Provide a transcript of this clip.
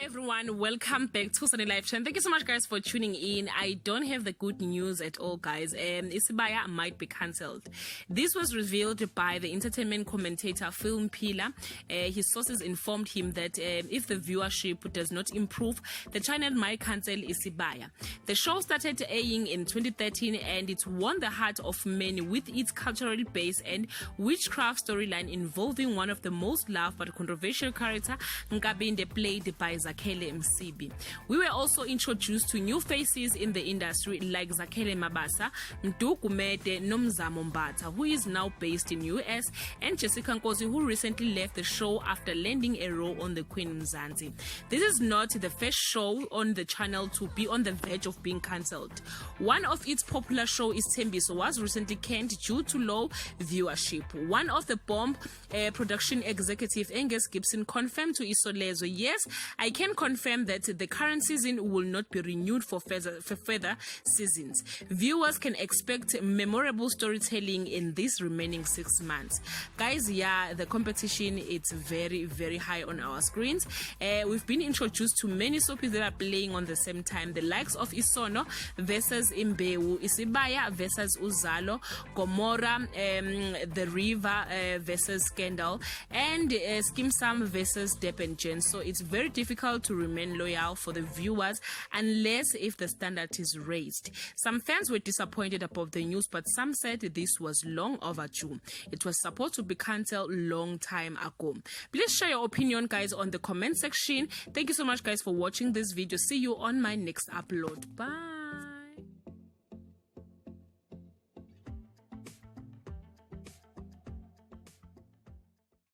Everyone, welcome back to Sunny Live Channel. Thank you so much, guys, for tuning in. I don't have the good news at all, guys. Isibaya might be cancelled. This was revealed by the entertainment commentator Film Pila. His sources informed him that if the viewership does not improve, the channel might cancel Isibaya. The show started airing in 2013 and it won the heart of many with its cultural base and witchcraft storyline involving one of the most loved but controversial characters, Nkabinde, played by Zakhele Msibi. We were also introduced to new faces in the industry like Zakhele Mabasa, Mdukumete Nomzamo Mbatha, who is now based in US, and Jessica Nkosi, who recently left the show after landing a role on the Queen Mzansi. This is not the first show on the channel to be on the verge of being cancelled. One of its popular show is Tembiso was recently canned due to low viewership. One of the bomb production executive Angus Gibson confirmed to Isolezo, "Yes, I can confirm that the current season will not be renewed for further seasons. Viewers can expect memorable storytelling in these remaining 6 months." Guys, yeah, the competition is very, very high on our screens. We've been introduced to many soapies that are playing on the same time. The likes of Isono versus Imbewu, Isibaya versus Uzalo, Gomora, The River versus Scandal, and Skim Sam versus Dep and Jen. So it's very difficult to remain loyal for the viewers unless if the standard is raised. Some fans were disappointed about the news, but some said this was long overdue. It was supposed to be cancelled long time ago. Please share your opinion, guys, on the comment section. Thank you so much, guys, for watching this video. See you on my next upload. Bye.